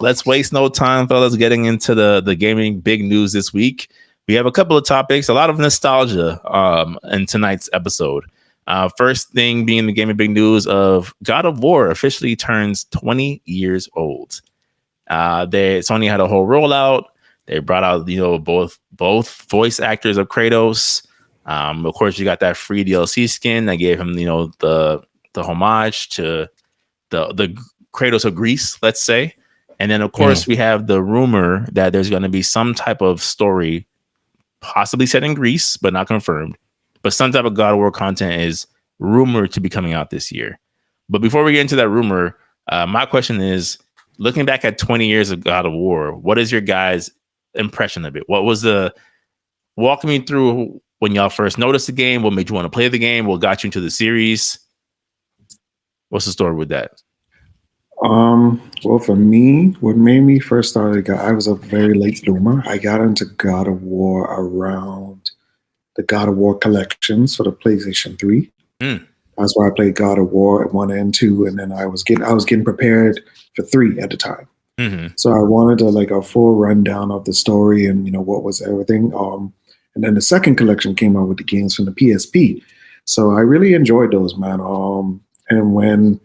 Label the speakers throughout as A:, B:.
A: let's waste no time, fellas, getting into the gaming big news this week. We have a couple of topics, a lot of nostalgia in tonight's episode. First thing being the gaming big news of God of War officially turns 20 years old. Sony had a whole rollout. They brought out, both voice actors of Kratos. Of course, you got that free DLC skin that gave him, the homage to the Kratos of Greece, let's say. And then, of course, we have the rumor that there's going to be some type of story, possibly set in Greece, but not confirmed. But some type of God of War content is rumored to be coming out this year. But before we get into that rumor, my question is, looking back at 20 years of God of War, what is your guys' impression of it? Walk me through when y'all first noticed the game. What made you want to play the game? What got you into the series? What's the story with that?
B: Well, for me, what made me first started, I was a very late bloomer. I got into God of War around the God of War collections for the PlayStation 3. That's why I played God of War 1 and 2, and then I was getting prepared for 3 at the time. So I wanted a full rundown of the story and what was everything. And then the second collection came out with the games from the PSP. So I really enjoyed those, man. And when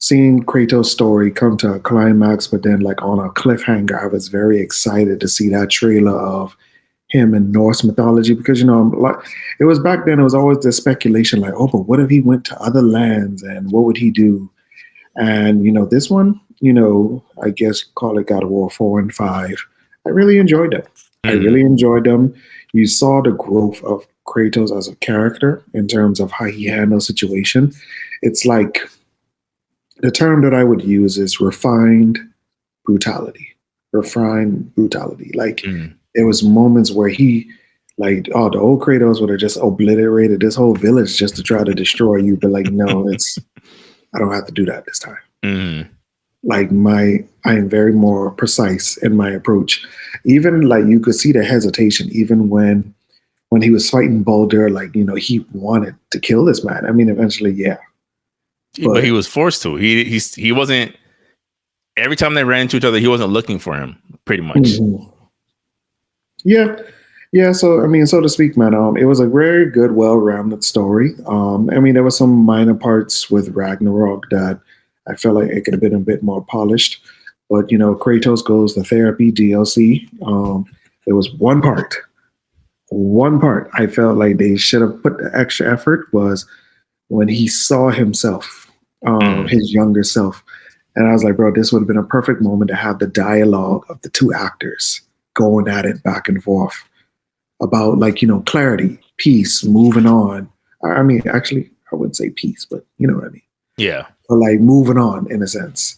B: seeing Kratos' story come to a climax, but then on a cliffhanger, I was very excited to see that trailer of him in Norse mythology, because it was back then. It was always the speculation, but what if he went to other lands and what would he do? And this one, I guess call it God of War 4 and 5. I really enjoyed them. I really enjoyed them. You saw the growth of Kratos as a character in terms of how he handles situation. It's like, the term that I would use is refined brutality. Refined brutality. There was moments where he, the old Kratos would have just obliterated this whole village just to try to destroy you. But no, I don't have to do that this time. I am very more precise in my approach. Even you could see the hesitation, even when he was fighting Baldur, he wanted to kill this man. I mean, eventually, yeah.
A: But he was forced to. He wasn't. Every time they ran into each other, he wasn't looking for him. Pretty much.
B: Yeah. So so to speak, man. It was a very good, well-rounded story. There were some minor parts with Ragnarok that I felt like it could have been a bit more polished. But Kratos Goes to Therapy DLC. There was one part I felt like they should have put the extra effort was when he saw himself, his younger self. And I was like, bro, this would have been a perfect moment to have the dialogue of the two actors going at it back and forth about clarity, peace, moving on. Actually, I wouldn't say peace, but you know what I mean?
A: Yeah.
B: But moving on in a sense.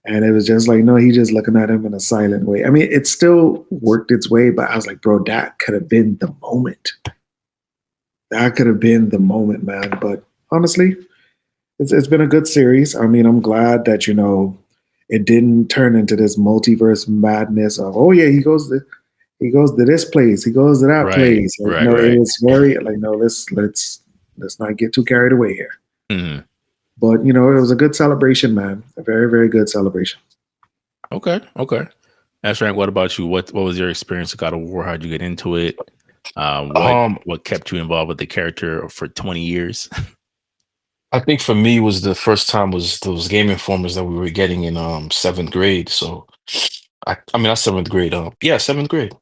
B: And it was just no, he just looking at him in a silent way. It still worked its way, but I was like, bro, that could have been the moment. That could have been the moment, man. But honestly, it's been a good series. I'm glad that it didn't turn into this multiverse madness of he goes to this place, he goes to that place. It was very no, let's not get too carried away here. But it was a good celebration, man. A very, very good celebration.
A: Okay. That's right. What about you? What was your experience with God of War? How'd you get into it? What kept you involved with the character for 20 years?
C: I think for me was the first time was those Game Informers that we were getting in 7th grade. So not 7th grade. 7th grade.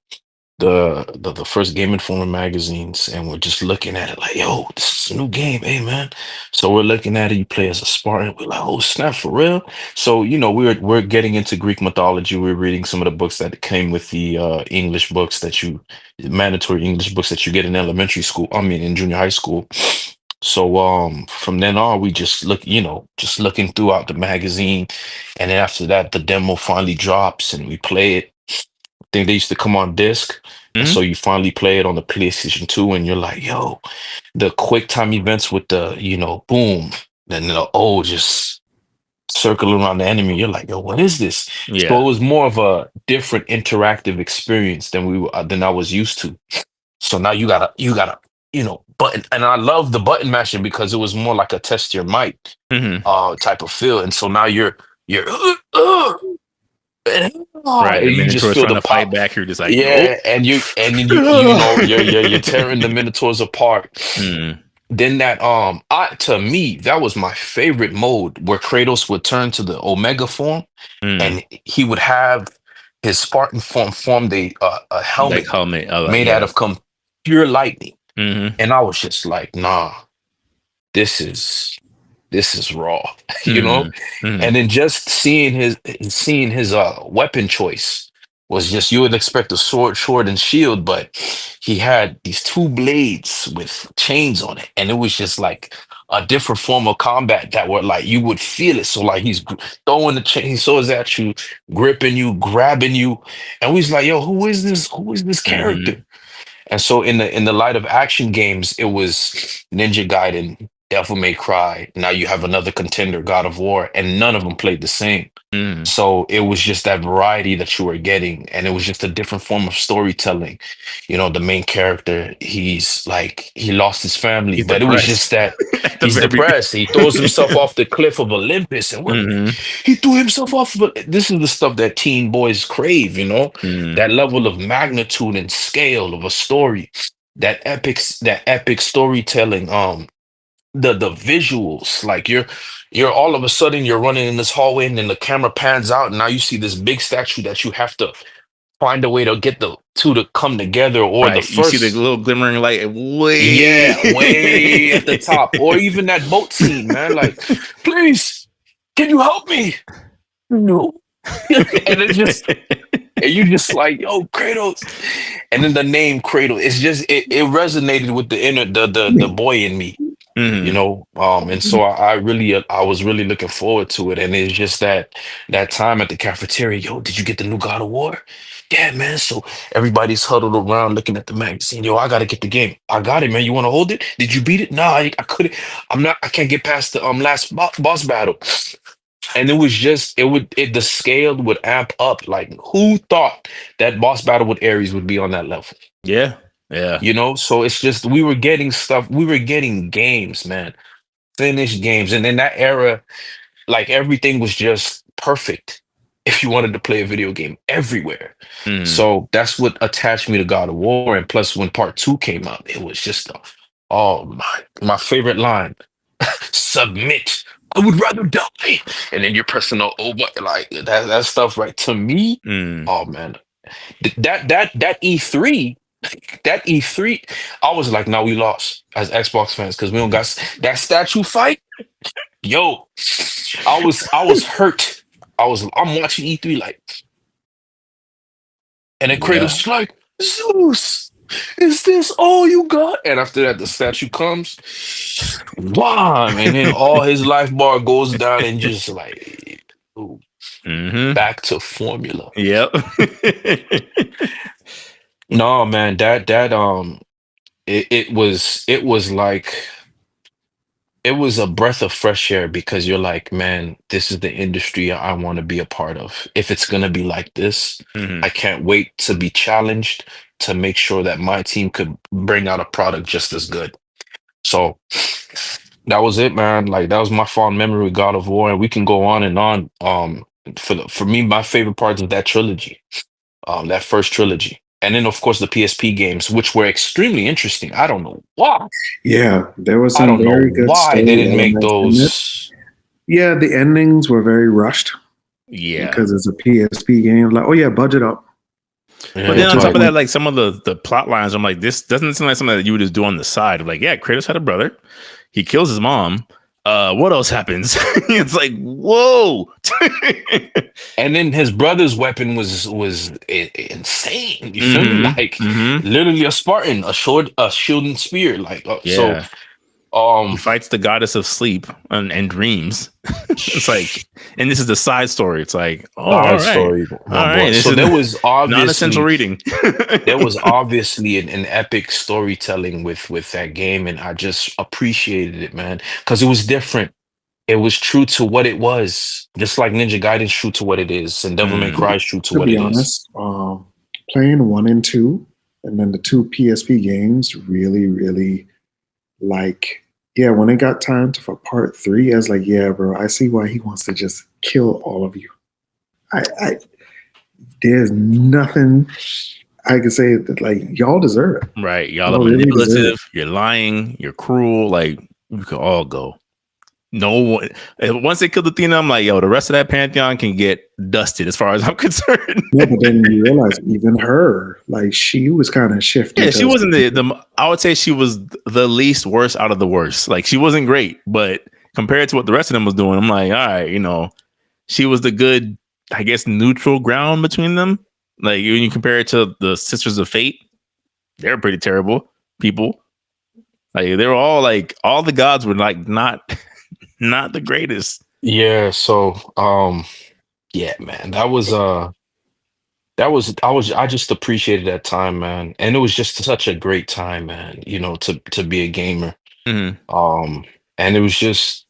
C: The first Game Informer magazines, and we're just looking at it like, yo, this is a new game, hey man. So we're looking at it. You play as a Spartan. We're like, oh snap, for real. So we're getting into Greek mythology. We're reading some of the books that came with the English books mandatory English books that you get in elementary school. In junior high school. So from then on, we just just looking throughout the magazine, and then after that, the demo finally drops, and we play it. I think they used to come on disc, and so you finally play it on the PlayStation 2, and you're like, yo, the quick time events with the boom, then just circle around the enemy. You're like, yo, what is this?
A: Yeah.
C: So it was more of a different interactive experience than I was used to. So now you gotta button, and I love the button mashing because it was more like a test your might type of feel. And so now you're
A: Right. The
C: And you just
A: Minotaur's
C: feel
A: trying
C: the
A: to fight
C: pop.
A: back. You're just like, nope.
C: Yeah, and you know you're tearing the Minotaurs apart.
A: Mm,
C: Then that to me that was my favorite mode where Kratos would turn to the Omega form
A: mm.
C: and he would have his Spartan form formed a
A: Like
C: helmet
A: helmet.
C: made out
A: Yeah.
C: of pure lightning.
A: Mm-hmm.
C: And I was just like, nah, this is this is raw, you know?
A: Mm, mm.
C: And then just seeing his weapon choice was just you would expect a sword and shield, but he had these two blades with chains on it, and it was just like a different form of combat that were like you would feel it. So like he's throwing the chain swords at you, gripping you, grabbing you, and we was like, yo, who is this? Who is this character?
A: Mm-hmm.
C: And so in the light of action games, it was Ninja Gaiden, Devil May Cry. Now you have another contender, God of War, and none of them played the same.
A: Mm.
C: So it was just that variety that you were getting, and it was just a different form of storytelling. You know, the main character, he's like he lost his family,
A: He's
C: but it was
A: depressed
C: just that
A: at the
C: he's
A: very.
C: depressed. He throws himself off the cliff of Olympus, and
A: Mm-hmm.
C: he threw himself off. This is the stuff that teen boys crave. You know,
A: Mm.
C: that level of magnitude and scale of a story, that epic storytelling, the visuals, like you're all of a sudden you're running in this hallway and then the camera pans out and now you see this big statue that you have to find a way to get the two to come together, or the
A: Right. You see the
C: first,
A: little glimmering light way.
C: yeah, way at the top, or even that boat scene, man, like, please, can you help me? No. And it just, and you just like, yo, Kratos. And then the name Kratos, it's just it resonated with the inner the boy in me, you
A: Mm.
C: know. And so I was really looking forward to it. And it's just that time at the cafeteria, yo, did you get the new God of War? Yeah, man. So everybody's huddled around looking at the magazine. Yo, I gotta get the game. I got it, man. You want to hold it? Did you beat it? No, I couldn't. I can't get past the last boss battle. And it was just the scale would amp up. Like, who thought that boss battle with Ares would be on that level?
A: Yeah. Yeah.
C: You know, so it's just we were getting stuff, we were getting games, man, finished games. And in that era, like everything was just perfect if you wanted to play a video game everywhere.
A: Mm.
C: So that's what attached me to God of War. And plus, when part two came out, it was just oh my favorite line. Submit. I would rather die. And then you're pressing the over, like that stuff, right? To me,
A: Mm.
C: oh man, that E3, that E3, I was like, now we lost as Xbox fans because we don't got that statue fight. Yo, I was hurt. I'm watching E3 like, and then
A: Yeah.
C: Kratos is like, Zeus, is this all you got? And after that, the statue comes, wow, and then all his life bar goes down and just like, ooh,
A: Mm-hmm.
C: back to formula.
A: Yep.
C: No, man, it was like it was a breath of fresh air because you're like, man, this is the industry I want to be a part of. If it's gonna be like this,
A: Mm-hmm.
C: I can't wait to be challenged to make sure that my team could bring out a product just as good. So that was it, man. Like that was my fond memory with God of War, and we can go on and on. For me, my favorite parts of that trilogy, that first trilogy, and then of course the PSP games, which were extremely interesting. I don't know why.
B: Yeah, there was
C: I
B: some
C: don't know
B: very good
C: why they
B: story
C: didn't make
B: elements in it.
C: those.
B: Yeah, the endings were very rushed
A: Yeah.
B: because it's a PSP game. Like, oh yeah, budget up.
A: But
C: Yeah,
A: then on top of
C: like,
A: that, like some of the plot lines, I'm like, this doesn't seem like something that you would just do on the side. Like, yeah, Kratos had a brother. He kills his mom. What else happens? It's like, whoa.
C: and then his brother's weapon was insane. You feel me?
A: Mm-hmm.
C: Like
A: Mm-hmm.
C: literally a Spartan, a shield and spear. Like so,
A: Yeah. He
C: um,
A: fights the goddess of sleep and dreams. It's like, and this is the side story. It's like, oh, all
C: side
A: right.
C: story,
A: All
C: my
A: right.
C: boy.
A: This
C: So
A: is
C: there was
A: non-essential
C: obviously
A: reading.
C: there was obviously an epic storytelling with that game, and I just appreciated it, man, because it was different. It was true to what it was, just like Ninja Gaiden's true to what it is, and Devil May
A: Mm,
C: Cry is true to
B: To
C: what
B: be
C: it is.
B: honest, playing 1 and 2, and then the two PSP games really, really like. Yeah, when it got time for part 3, I was like, yeah, bro, I see why he wants to just kill all of you. I there's nothing I can say that like y'all deserve it.
A: Right. Y'all are
B: Y'all really deserve
A: manipulative. You're lying. You're cruel. Like, we could all go. No one. Once they killed Athena, I'm like, yo, the rest of that pantheon can get dusted as far as I'm concerned.
B: No, but then you realize even her, like she was kind of shifty.
A: Yeah, she wasn't the. I would say she was the least worst out of the worst. Like, she wasn't great, but compared to what the rest of them was doing, I'm like, all right, she was the good, I guess, neutral ground between them. Like, when you compare it to the Sisters of Fate, they're pretty terrible people. Like, they were all like, all the gods were like not the greatest.
C: Yeah, so yeah, man. I just appreciated that time, man. And it was just such a great time, man, to be a gamer.
A: Mm-hmm.
C: And it was just,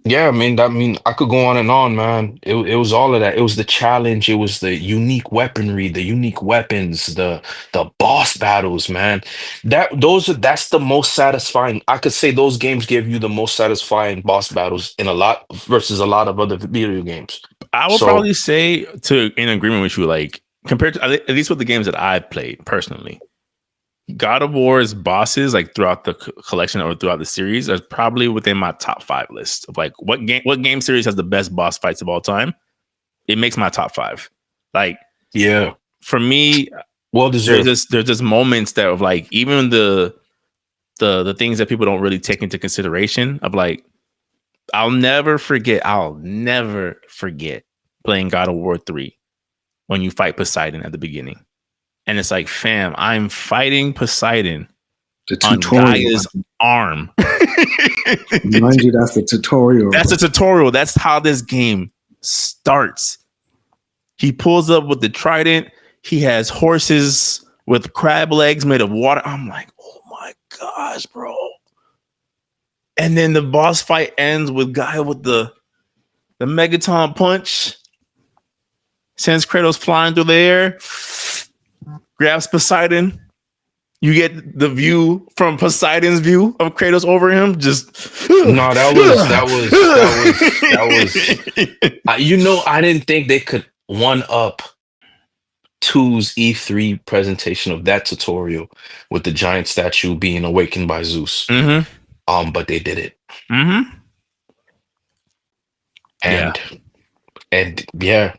C: yeah, I mean, I could go on and on, man. It was all of that. It was the challenge, it was the unique weaponry, the unique weapons, the boss battles, man. That's the most satisfying. I could say those games give you the most satisfying boss battles versus a lot of other video games.
A: I would
C: So
A: probably say in agreement with you, like compared to at least with the games that I've played personally, God of War's bosses, like throughout the collection or throughout the series, are probably within my top 5 list of like what game series has the best boss fights of all time. It makes my top 5. Like,
C: yeah,
A: for me,
C: well deserved.
A: there's just moments that of like even the things that people don't really take into consideration of like I'll never forget playing God of War 3 when you fight Poseidon at the beginning. And it's like, fam, I'm fighting Poseidon on Gaia's arm.
B: Mind you, that's the tutorial.
A: That's a tutorial. That's how this game starts. He pulls up with the trident. He has horses with crab legs made of water. I'm like, oh my gosh, bro. And then the boss fight ends with Gaia with the Megaton punch. Sends Kratos flying through the air. Grabs Poseidon. You get the view from Poseidon's view of Kratos over him. Just
C: no, that was I didn't think they could one up 2's E3 presentation of that tutorial with the giant statue being awakened by Zeus.
A: Mm-hmm.
C: But they did it.
A: Mm-hmm.
C: And yeah,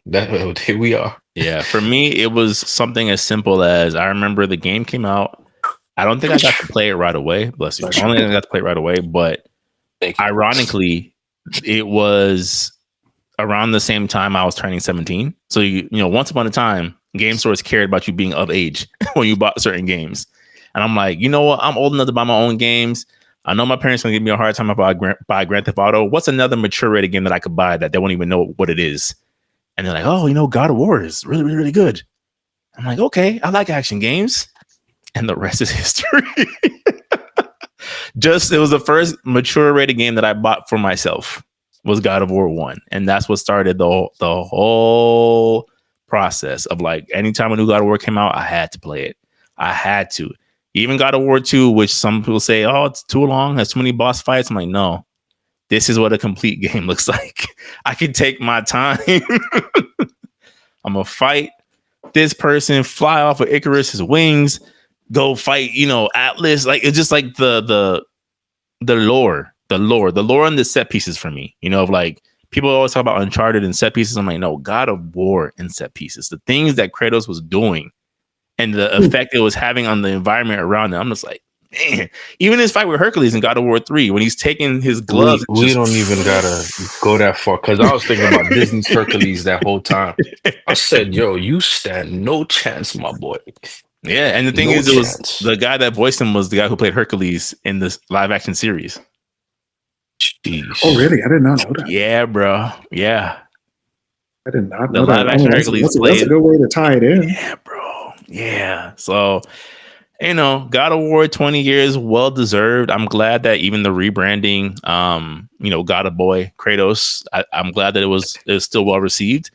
C: here we are.
A: Yeah, for me, it was something as simple as I remember the game came out. I don't think I got to play it right away. Bless you. I don't think I got to play it right away, but ironically, it was around the same time I was turning 17. So once upon a time, game stores cared about you being of age when you bought certain games. And I'm like, you know what? I'm old enough to buy my own games. I know my parents are going to give me a hard time if I buy Grand Theft Auto. What's another mature rated game that I could buy that they won't even know what it is? And they're like, oh, God of War is really, really, really good. I'm like, okay, I like action games. And the rest is history. It was the first mature rated game that I bought for myself was God of War 1. And that's what started the whole process of like, anytime a new God of War came out, I had to play it. I had to. Even God of War 2, which some people say, oh, it's too long, has too many boss fights. I'm like, no, this is what a complete game looks like. I can take my time. I'm going to fight this person, fly off of Icarus's wings, go fight, Atlas. Like, it's just like the lore and the set pieces for me, of like, people always talk about Uncharted and set pieces. I'm like, no, God of War and set pieces, the things that Kratos was doing and the effect it was having on the environment around him. I'm just like, man, even his fight with Hercules in God of War 3, when he's taking his gloves.
C: We don't even gotta go that far, because I was thinking about Disney's Hercules that whole time. I said, yo, you stand no chance, my boy.
A: Yeah, and the thing is, it was the guy that voiced him was the guy who played Hercules in this live action series.
C: Jeez.
B: Oh, really? I did not know that.
A: Yeah, bro. Yeah.
B: I did not know
A: the live action Hercules
B: that's a good way to tie it in.
A: Yeah, bro. Yeah. So, God of War 20 years, well deserved. I'm glad that even the rebranding, God of Boy, Kratos, I'm glad that it was still well received.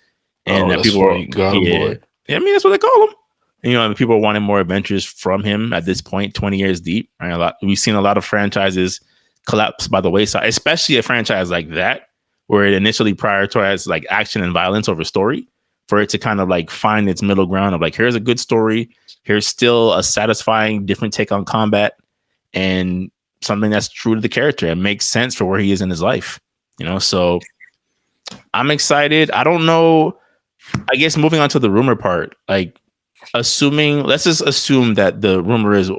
A: And that people were
C: God of Boy.
A: Yeah, I mean, that's what they call him. And people are wanting more adventures from him at this point, 20 years deep. Right? We've seen a lot of franchises collapse by the wayside, especially a franchise like that, where it initially prioritized like action and violence over story. for it to kind of like find its middle ground of like, here's a good story, here's still a satisfying different take on combat, and something that's true to the character and makes sense for where he is in his life, you know. So I'm excited. I don't know, I guess moving on to the rumor part, like let's just assume that the rumor is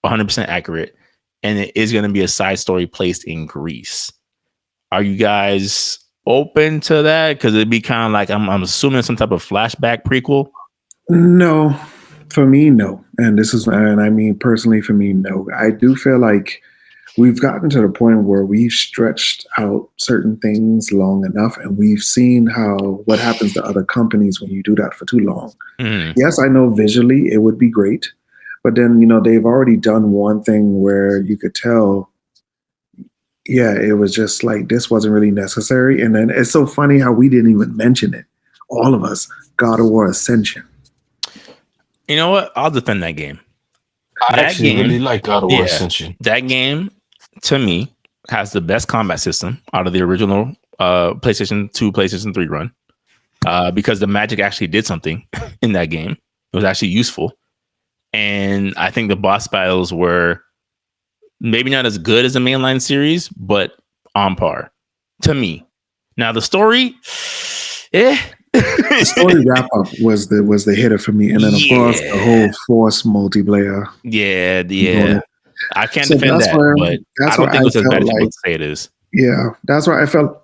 A: 100% accurate and it is going to be a side story placed in Greece. Are you guys open to that? Because it'd be kind of like, I'm assuming some type of flashback prequel.
B: No, for me, no. And I mean, personally, for me, no. I do feel like we've gotten to the point where we've stretched out certain things long enough, and we've seen what happens to other companies when you do that for too long. Yes, I know visually it would be great, but then, they've already done one thing where you could tell, yeah, it was just like, this wasn't really necessary. And then it's so funny how we didn't even mention it. All of us, God of War Ascension.
A: You know what? I'll defend that game.
C: I actually really like God of War Ascension.
A: That game, to me, has the best combat system out of the original PlayStation 2, PlayStation 3 run. Because the magic actually did something in that game. It was actually useful. And I think the boss battles were maybe not as good as the mainline series, but on par to me. Now the story,
B: the story wrap up was the hitter for me, and then of course the whole Force multiplayer.
A: Yeah. I can't defend that, but I don't think it's as bad as people say it is.
B: Yeah, that's why I felt.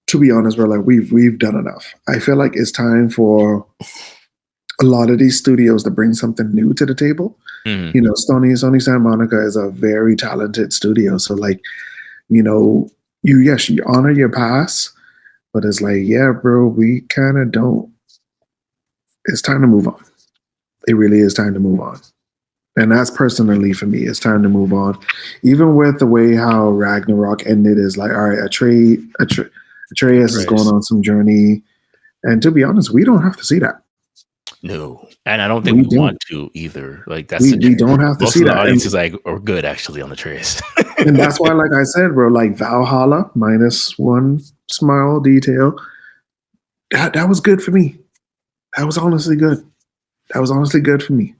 B: To be honest, we're like we've done enough. I feel like it's time for a lot of these studios to bring something new to the table. Sony Santa Monica is a very talented studio. So like, you honor your past, but it's like, yeah, bro, we kind of don't. It's time to move on. It really is time to move on. And that's personally for me, it's time to move on. Even with the way how Ragnarok ended is like, all right, Atreus is going on some journey. And to be honest, we don't have to see that.
A: No, and I don't think we want to either. Like that's
B: we don't have to see that.
A: Most of the audience is like, or good actually on the Atreus.
B: And that's why, like I said, bro, like Valhalla -1 smile detail. That was good for me. That was honestly good. For me.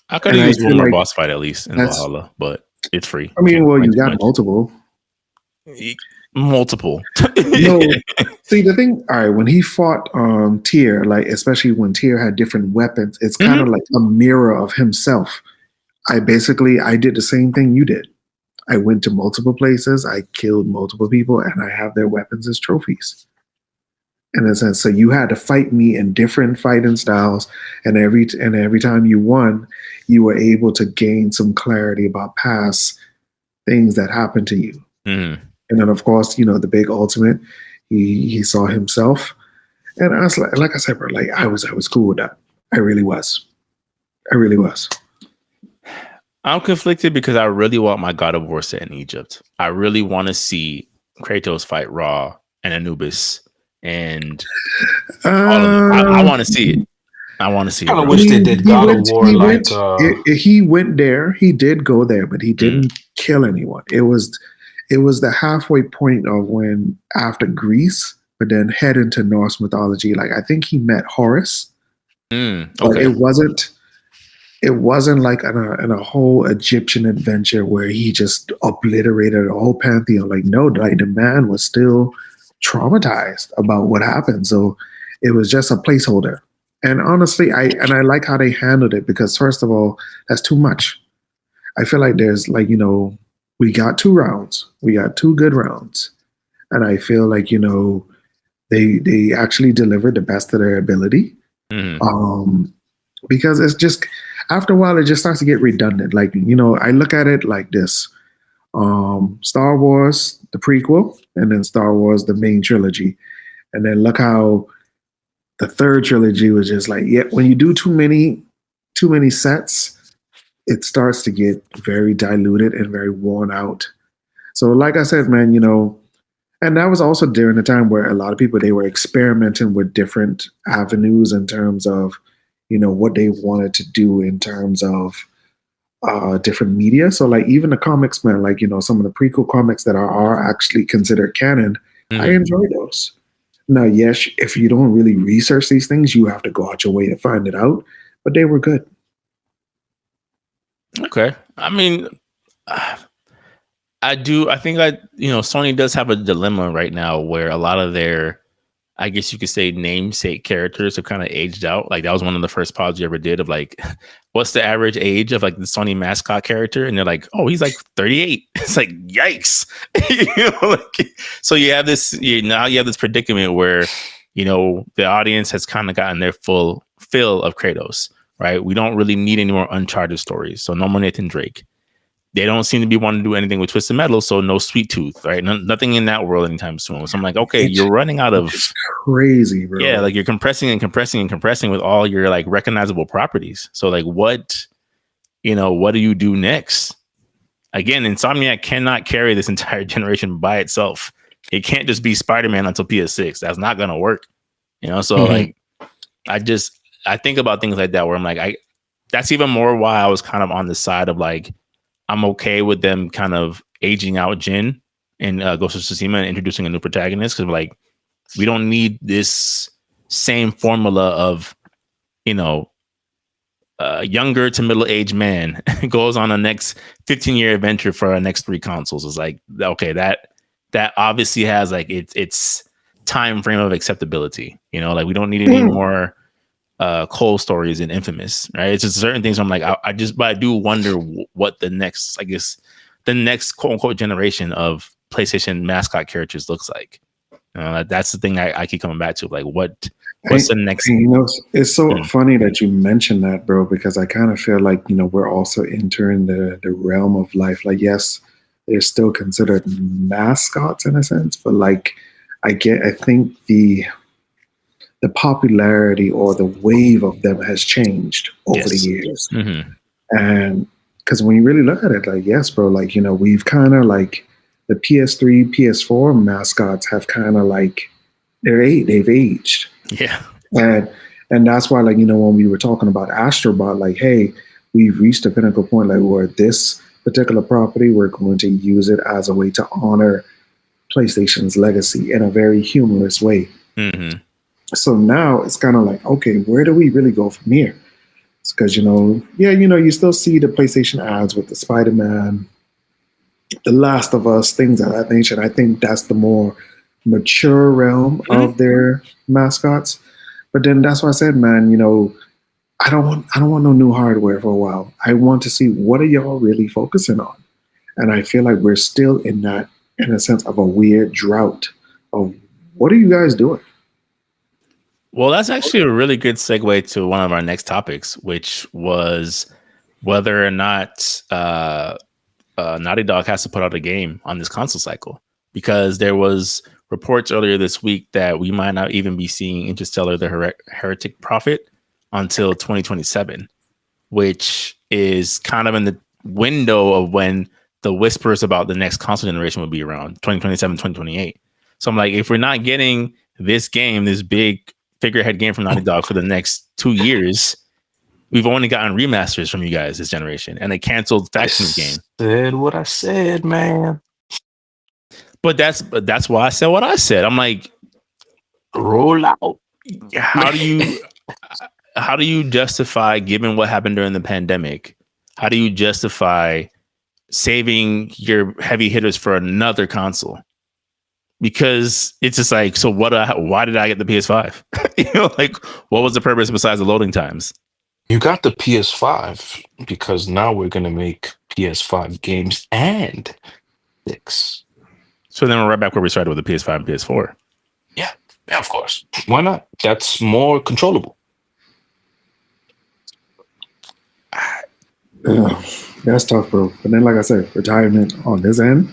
A: I could have used one more boss fight at least in Valhalla, but it's free.
B: I mean, well, you got multiple.
A: Multiple.
B: No, see the thing. All right, when he fought Tyr, like especially when Tyr had different weapons, it's kind of like a mirror of himself. I did the same thing you did. I went to multiple places, I killed multiple people, and I have their weapons as trophies. In a sense, so you had to fight me in different fighting styles, and every time you won, you were able to gain some clarity about past things that happened to you. And then, of course, the big ultimate, he saw himself. And I was like I said, bro, like I was cool with that. I really was.
A: I'm conflicted because I really want my God of War set in Egypt. I really want to see Kratos fight Ra and Anubis and all of it. I want to see it. I kind
C: of wish they did God of War
B: he went there. He did go there, but he didn't kill anyone. It was the halfway point of when after Greece, but then head into Norse mythology. Like I think he met Horus.
A: Okay.
B: It wasn't like in a whole Egyptian adventure where he just obliterated a whole pantheon. Like no, like the man was still traumatized about what happened. So it was just a placeholder. And honestly, I like how they handled it because first of all, that's too much. I feel like there's like, we got 2 rounds. We got 2 good rounds. And I feel like, they actually delivered the best of their ability. Because it's just, after a while, it just starts to get redundant. Like, I look at it like this. Star Wars, the prequel, and then Star Wars, the main trilogy. And then look how the third trilogy was just like, when you do too many sets, it starts to get very diluted and very worn out. So like I said, man, and that was also during the time where a lot of people, they were experimenting with different avenues in terms of, what they wanted to do in terms of different media. So like even the comics, man, like, some of the prequel comics that are actually considered canon, I enjoy those. Now, yes, if you don't really research these things, you have to go out your way to find it out. But they were good.
A: Okay. I mean, I do. I think Sony does have a dilemma right now where a lot of their, I guess you could say, namesake characters are kind of aged out. Like that was one of the first pods you ever did of like, what's the average age of like the Sony mascot character? And they're like, oh, he's like 38. It's like, yikes. So you have this, now you have this predicament where, the audience has kind of gotten their full fill of Kratos, right? We don't really need any more Uncharted stories. So no more Nathan Drake. They don't seem to be wanting to do anything with Twisted Metal, so no Sweet Tooth, right? Nothing in that world anytime soon. So I'm like, okay, you're running out of
B: crazy, bro.
A: Yeah, like you're compressing and compressing and compressing with all your like recognizable properties. So like, what do you do next? Again, Insomniac cannot carry this entire generation by itself. It can't just be Spider-Man until PS6. That's not gonna work. So like, I think about things like that where I'm like, that's even more why I was kind of on the side of like, I'm okay with them kind of aging out Jin and Ghost of Tsushima and introducing a new protagonist because like we don't need this same formula of younger to middle-aged man goes on a next 15-year adventure for our next 3 consoles. It's like, okay, that obviously has like its time frame of acceptability. Like we don't need any more Cole stories in Infamous, right? It's just certain things I'm like, but I do wonder what the next quote unquote generation of PlayStation mascot characters looks like. That's the thing I keep coming back to. Like, what's the next?
B: It's so funny that you mentioned that, bro, because I kind of feel like we're also entering the realm of life. Like, yes, they're still considered mascots in a sense, but like, I think the popularity or the wave of them has changed over the years.
A: Mm-hmm.
B: And because when you really look at it, like, yes, bro, like, we've kind of like the PS3, PS4 mascots have kind of like, they've aged.
A: Yeah.
B: And that's why, like, when we were talking about Astrobot, like, hey, we've reached a pinnacle point, like where this particular property, we're going to use it as a way to honor PlayStation's legacy in a very humorous way.
A: Mm-hmm.
B: So now it's kind of like, okay, where do we really go from here? It's because, you still see the PlayStation ads with the Spider-Man, The Last of Us, things of that nature. And I think that's the more mature realm of their mascots. But then that's why I said, man, I don't want no new hardware for a while. I want to see what are y'all really focusing on. And I feel like we're still in a sense of a weird drought of what are you guys doing?
A: Well, that's actually a really good segue to one of our next topics, which was whether or not Naughty Dog has to put out a game on this console cycle, because there was reports earlier this week that we might not even be seeing Interstellar: The Heretic Prophet until 2027, which is kind of in the window of when the whispers about the next console generation will be around 2027, 2028. So I'm like, if we're not getting this game, this big figurehead game from Naughty Dog for the next 2 years, we've only gotten remasters from you guys this generation and a canceled Factions game.
C: Said what I said, man.
A: But that's why I said what I said. I'm like,
C: roll out.
A: How do you justify, given what happened during the pandemic, how do you justify saving your heavy hitters for another console? Because it's just like, so why did I get the PS5? Like, what was the purpose besides the loading times?
C: You got the PS5 because now we're going to make PS5 games and 6.
A: So then we're right back where we started with the PS5 and PS4.
C: Yeah, of course. Why not? That's more controllable.
B: That's tough, bro. But then, like I said, retirement on this end,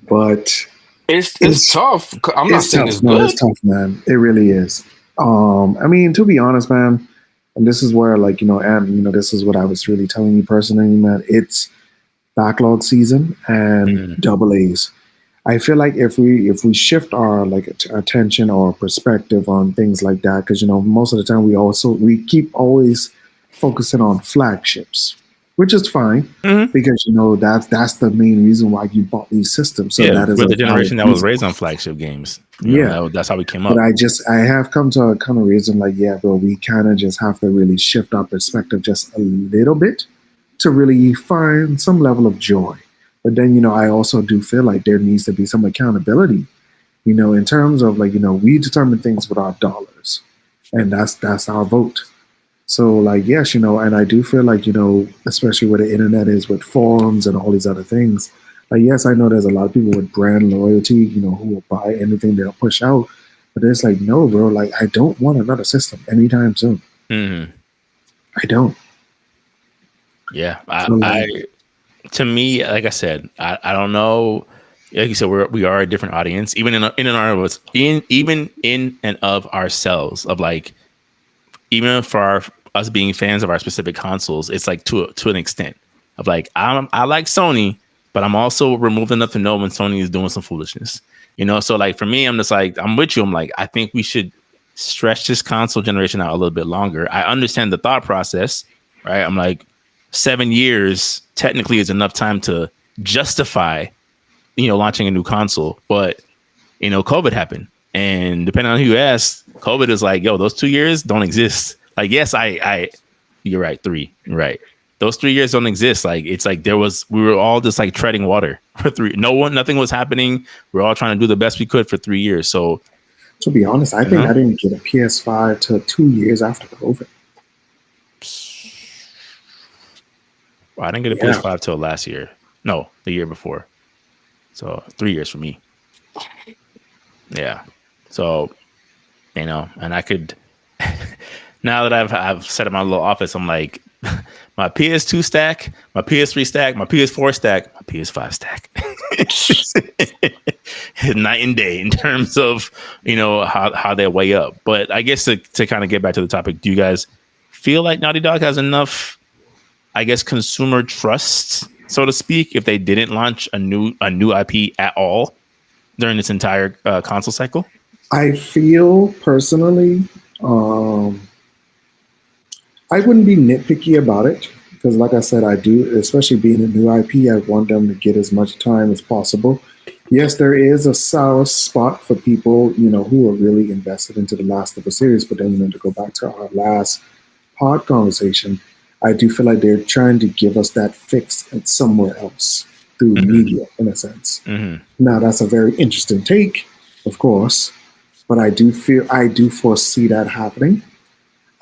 B: but
C: it's tough. I'm not saying it's good.
B: It's tough, man. It really is. I mean, to be honest, man, and this is where, like, this is what I was really telling you personally, man. It's backlog season and double A's. I feel like if we shift our attention or perspective on things like that, because most of the time we keep always focusing on flagships, which is fine
A: Mhm.
B: because that's the main reason why you bought these systems. So
A: Yeah,
B: that is
A: we're
B: a
A: the
B: valid
A: generation that was
B: reason.
A: raised on flagship games.
B: Yeah.
A: That's how we came
B: But
A: up.
B: I have come to a kind of reason like, yeah, bro, we kind of just have to really shift our perspective just a little bit to really find some level of joy. But then, I also do feel like there needs to be some accountability, in terms of like, we determine things with our dollars, and that's our vote. So like, yes, and I do feel like, especially where the internet is with forums and all these other things, like, yes, I know there's a lot of people with brand loyalty, who will buy anything they'll push out. But it's like, no, bro, like, I don't want another system anytime soon.
A: Mhm.
B: I don't.
A: Yeah,
B: So like,
A: I to me, like I said, I don't know. Like you said, we are a different audience, even in and our even in and of ourselves. Of like, even for us being fans of our specific consoles, it's like to an extent of like I like Sony, but I'm also removed enough to know when Sony is doing some foolishness. So like for me, I'm just like I'm with you. I'm like I think we should stretch this console generation out a little bit longer. I understand the thought process, right? I'm like 7 years technically is enough time to justify launching a new console, but COVID happened. And depending on who you ask, COVID is like, yo, those 2 years don't exist. Like, yes, you're right, three, right. Those 3 years don't exist. Like, it's like we were all just like treading water for three. Nothing was happening. We're all trying to do the best we could for 3 years. So,
B: to be honest, I think I didn't get a PS5 till 2 years after COVID.
A: I didn't get a PS5 till last year. No, the year before. So 3 years for me. Yeah. So, and I could now that I've set up my little office, I'm like my PS2 stack, my PS3 stack, my PS4 stack, my PS5 stack. Night and day in terms of how they weigh up. But I guess to kind of get back to the topic, do you guys feel like Naughty Dog has enough, I guess, consumer trust, so to speak, if they didn't launch a new IP at all during this entire console cycle?
B: I feel personally, um, I wouldn't be nitpicky about it because, like I said, I do, especially being a new IP, I want them to get as much time as possible. Yes, there is a sour spot for people, who are really invested into the Last of Us series. But then, to go back to our last pod conversation, I do feel like they're trying to give us that fix at somewhere else through media, in a sense. Now, that's a very interesting take, of course, but I do foresee that happening.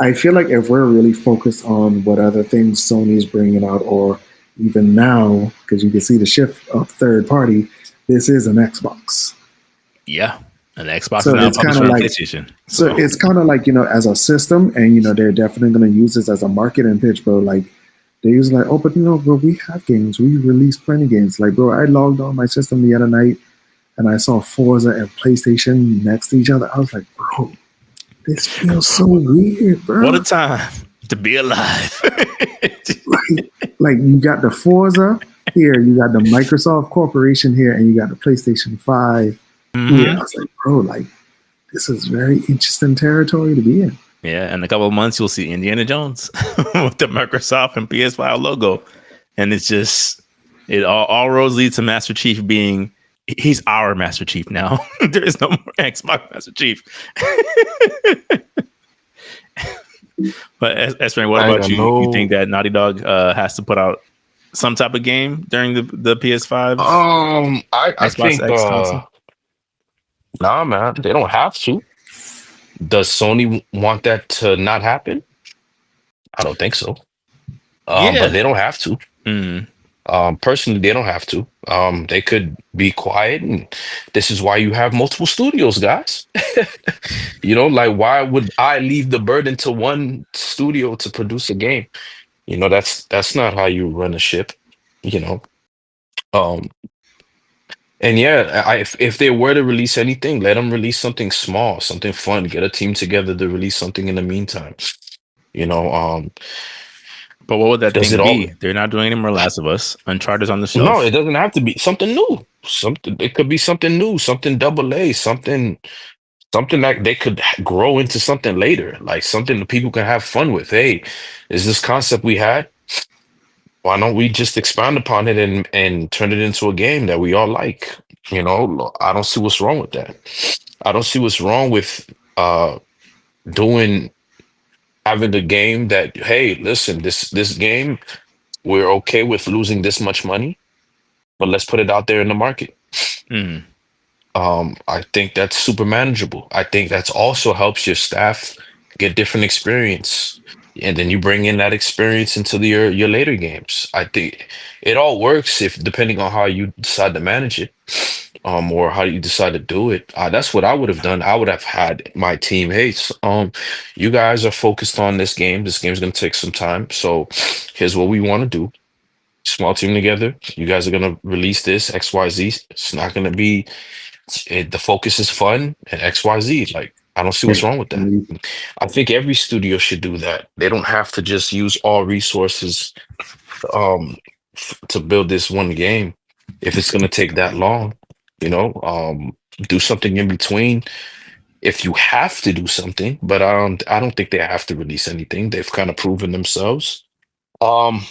B: I feel like if we're really focused on what other things Sony's bringing out, or even now, because you can see the shift of third party, this is an Xbox.
A: Yeah, an Xbox
B: So
A: is now
B: it's kind
A: published
B: of
A: on
B: like,
A: PlayStation.
B: so it's kind of like, as a system, and they're definitely going to use this as a marketing pitch, bro. Like they use like, oh, but bro, we have games, we release plenty of games. Like, bro, I logged on my system the other night and I saw Forza and PlayStation next to each other. I was like, bro, this feels so weird, bro.
A: What a time to be alive.
B: like you got the Forza here, you got the Microsoft Corporation here, and you got the PlayStation 5 here. I was like, bro, like this is very interesting territory to be in.
A: Yeah, in a couple of months you'll see Indiana Jones with the Microsoft and PS5 logo. And it's just all roads lead to Master Chief being he's our Master Chief now. There is no more Xbox Master Chief. But Espen, what about you? You think that Naughty Dog has to put out some type of game during the PS5?
C: I think
A: X console?
C: nah, man, they don't have to. Does Sony want that to not happen? I don't think so. But they don't have to. Personally, they don't have to. They could be quiet, and this is why you have multiple studios, guys. Like why would I leave the burden to one studio to produce a game? That's not how you run a ship. You know. Um, and yeah, if they were to release anything, let them release something small, something fun. Get a team together to release something in the meantime.
A: But what would that
C: Does
A: thing
C: it all?
A: be? They're not doing any more Last of Us. Uncharted's on the
C: No,
A: shelf.
C: it doesn't have to be something new. Something it could be something new, something double A, something that they could grow into something later, like something that people can have fun with. Hey, is this concept we had? Why don't we just expand upon it and turn it into a game that we all like? You know, I don't see what's wrong with that. I don't see what's wrong with doing having a game that, hey, listen, this game, we're okay with losing this much money, but let's put it out there in the market.
A: Mm.
C: I think that's super manageable. I think that's also helps your staff get different experience. And then you bring in that experience into your later games. I think it all works if depending on how you decide to manage it, or how you decide to do it. That's what I would have done. I would have had my team, hey, you guys are focused on this game. This game's gonna take some time. So here's what we want to do. Small team together. You guys are gonna release this XYZ. It's not gonna be the focus is fun and XYZ. Like, I don't see what's wrong with that. I think every studio should do that. They don't have to just use all resources to build this one game if it's going to take that long. You know, do something in between if you have to do something. But I don't think they have to release anything. They've kind of proven themselves. Um,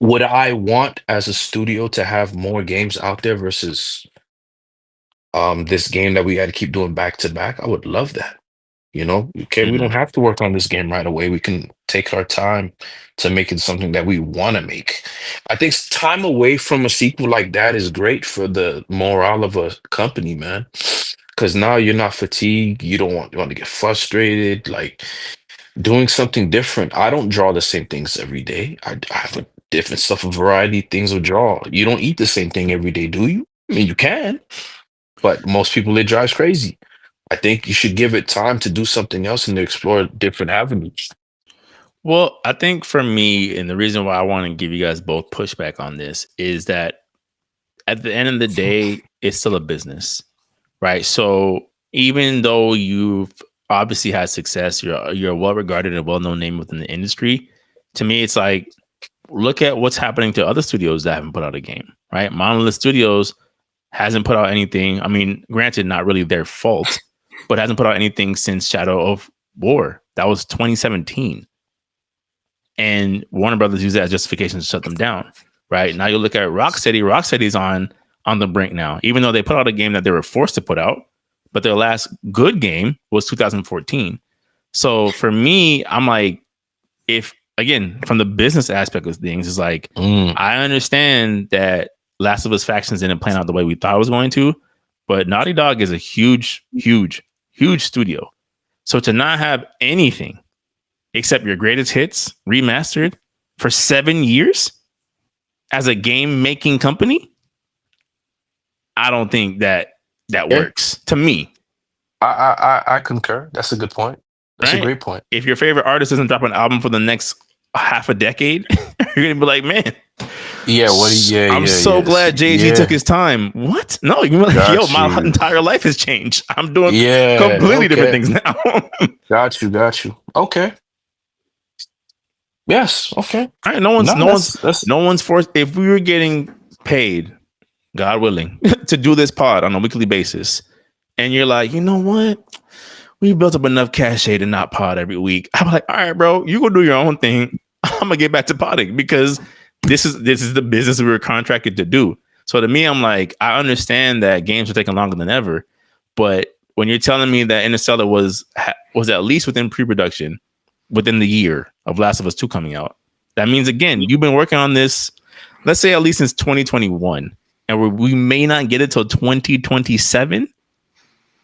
C: would I want as a studio to have more games out there versus this game that we had to keep doing back to back? I would love that. You know, okay, we don't have to work on this game right away. We can take our time to make it something that we want to make. I think time away from a sequel like that is great for the morale of a company, man. Because now you're not fatigued. You want to get frustrated. Like doing something different. I don't draw the same things every day. I have a different stuff, a variety of things to draw. You don't eat the same thing every day, do you? I mean, you can, but most people it drives crazy. I think you should give it time to do something else and to explore different avenues.
A: Well, I think for me, and the reason why I want to give you guys both pushback on this is that at the end of the day, it's still a business, right? So even though you've obviously had success, you're a well regarded and well known name within the industry. To me, it's like look at what's happening to other studios that haven't put out a game, right? Monolith Studios hasn't put out anything. I mean, granted, not really their fault, but hasn't put out anything since Shadow of War. That was 2017. And Warner Brothers used that as justification to shut them down. Right now, you look at Rocksteady. Rocksteady's on the brink now, even though they put out a game that they were forced to put out. But their last good game was 2014. So for me, I'm like, if again from the business aspect of things, is like I understand that Last of Us Factions didn't plan out the way we thought it was going to, but Naughty Dog is a huge studio. So to not have anything except your greatest hits remastered for 7 years as a game making company, I don't think that works to me.
C: I concur. That's a good point. That's a great point.
A: If your favorite artist doesn't drop an album for the next half a decade, you're gonna be like, man, I'm so glad Jay-Z took his time. What? No, you're like, yo, my entire life has changed. I'm doing completely different things now.
C: Got you. Okay. Yes. Okay.
A: All right. No one's forced. If we were getting paid, God willing, to do this pod on a weekly basis, and you're like, you know what? We built up enough cachet to not pod every week. I'm like, all right, bro, you go do your own thing. I'm gonna get back to podding because this is the business we were contracted to do. So to me, I'm like, I understand that games are taking longer than ever, but when you're telling me that Interstellar was at least within pre-production within the year of Last of Us 2 coming out, that means again you've been working on this, let's say at least since 2021, and we may not get it till 2027.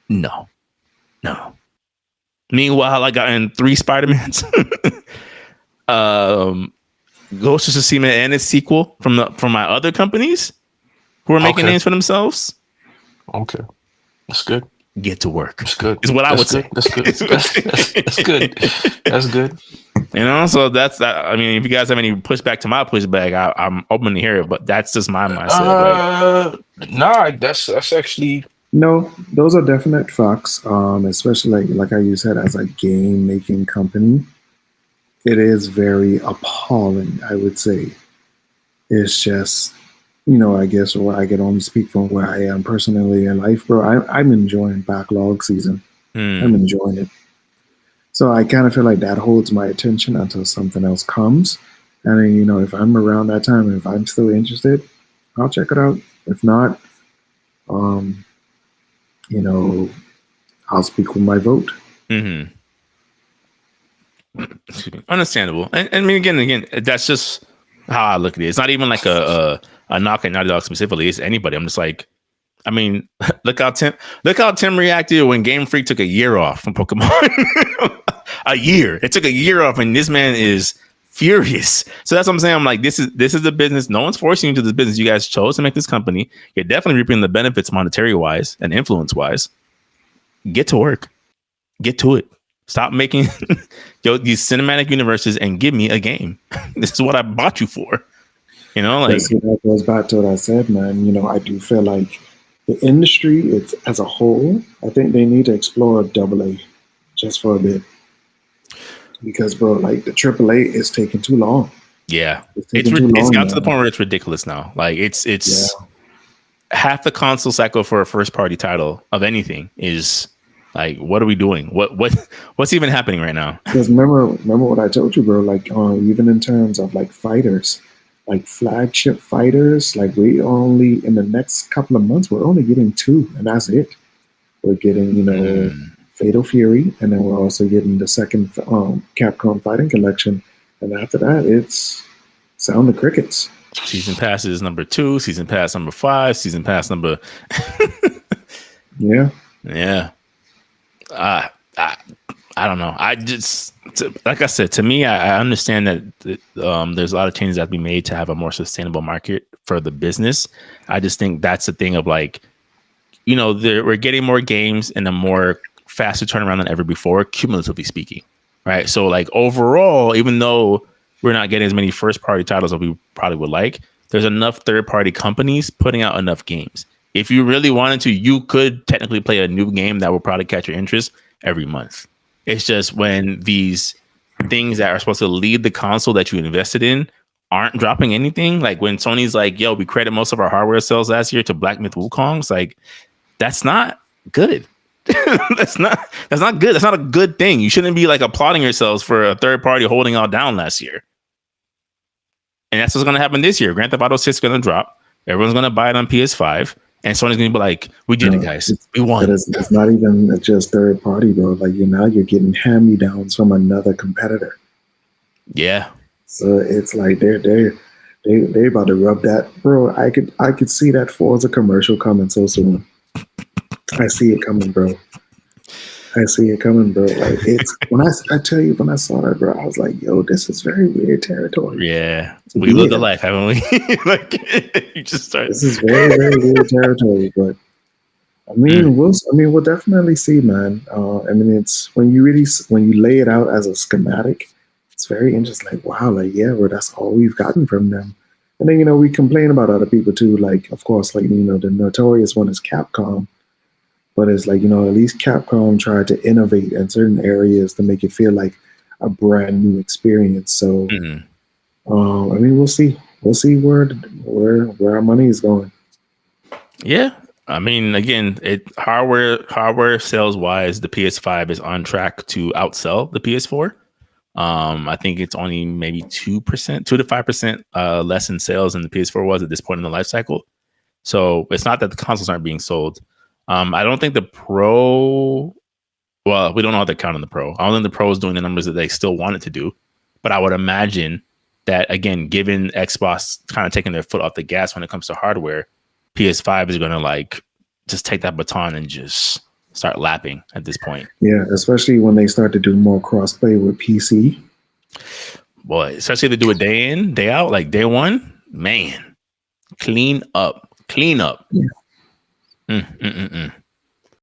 A: No. Meanwhile, I got in 3 Spider-Mans, Ghost of Tsushima and its sequel from my other companies who are making names for themselves.
C: Okay, that's good.
A: Get to work.
C: That's good.
A: Is what I would say.
C: That's good. That's good. That's good.
A: You know, so that's that. I mean, if you guys have any pushback to my pushback, I'm open to hear it. But that's just my mindset.
C: Nah, that's actually.
B: No, those are definite facts. Especially like how you said, as a game making company, it is very appalling. I would say it's just, I guess I can only speak from where I am personally in life, bro. I'm enjoying backlog season. I'm enjoying it. So I kind of feel like that holds my attention until something else comes. And then, if I'm around that time and if I'm still interested, I'll check it out. If not, um, you know, I'll speak with my vote.
A: Mm-hmm. Understandable. And I mean, again, that's just how I look at it. It's not even like a knock at Naughty Dog specifically. It's anybody. I'm just like, I mean, look how Tim reacted when Game Freak took a year off from Pokemon. A year. It took a year off, and this man is furious. So that's what I'm saying. I'm like, this is the business. No one's forcing you to this business. You guys chose to make this company. You're definitely reaping the benefits monetary wise and influence wise. Get to work. Get to it. Stop making these cinematic universes and give me a game. This is what I bought you for. Like
B: that goes back to what I said, man. I do feel like the industry, it's as a whole, I think they need to explore AA just for a bit. Because, bro, like the AAA is taking too long.
A: Yeah, it's got to the point where it's ridiculous now. Like it's half the console cycle for a first party title of anything is like, what are we doing? What's even happening right now?
B: Because remember what I told you, bro. Like even in terms of like fighters, like flagship fighters, like we only in the next couple of months we're only getting 2, and that's it. We're getting Fatal Fury, and then we're also getting the second Capcom Fighting Collection, and after that it's Sound of Crickets.
A: Season Pass is number 2, Season Pass number 5, Season Pass number.
B: Yeah.
A: I don't know. I just, like I said, to me, I understand that there's a lot of changes that have to be made to have a more sustainable market for the business. I just think that's the thing of like, we're getting more games and a more faster turnaround than ever before, cumulatively speaking, right? So like overall, even though we're not getting as many first party titles as we probably would like, there's enough third party companies putting out enough games. If you really wanted to, you could technically play a new game that will probably catch your interest every month. It's just when these things that are supposed to lead the console that you invested in aren't dropping anything. Like when Sony's like, yo, we credited most of our hardware sales last year to Black Myth Wukong's, like, that's not good. That's not good. That's not a good thing. You shouldn't be like applauding yourselves for a third party holding all down last year. And that's what's going to happen this year. Grand Theft Auto 6 is going to drop. Everyone's going to buy it on PS5. And Sony's going to be like, we did it, guys. We won.
B: It's not even just third party, bro. Like, you're getting hand-me-downs from another competitor.
A: Yeah.
B: So it's like they're about to rub that, bro. I could see that Forza commercial coming so soon. I see it coming, bro. Like it's when I tell you, when I saw that, bro, I was like, yo, this is very weird territory.
A: Yeah. We lived the life, haven't we? Like you just start.
B: This is very, very weird territory, but I mean, we'll definitely see, man. I mean, it's when you lay it out as a schematic, it's very interesting. Like, wow, like, yeah, well, that's all we've gotten from them. And then, we complain about other people too. Like, of course, like, the notorious one is Capcom. But it's like, at least Capcom tried to innovate in certain areas to make it feel like a brand new experience. So, I mean, we'll see. We'll see where our money is going.
A: Yeah. I mean, again, hardware sales wise, the PS5 is on track to outsell the PS4. I think it's only maybe 2%, 2 to 5% less in sales than the PS4 was at this point in the life cycle. So it's not that the consoles aren't being sold. I don't think the Pro. Well, we don't know how they're counting the Pro. I don't think the Pro is doing the numbers that they still wanted to do. But I would imagine that, again, given Xbox kind of taking their foot off the gas when it comes to hardware, PS5 is going to like just take that baton and just start lapping at this point.
B: Yeah, especially when they start to do more crossplay with PC.
A: Boy, especially if they do it day in, day out, like day one, man, clean up. Yeah.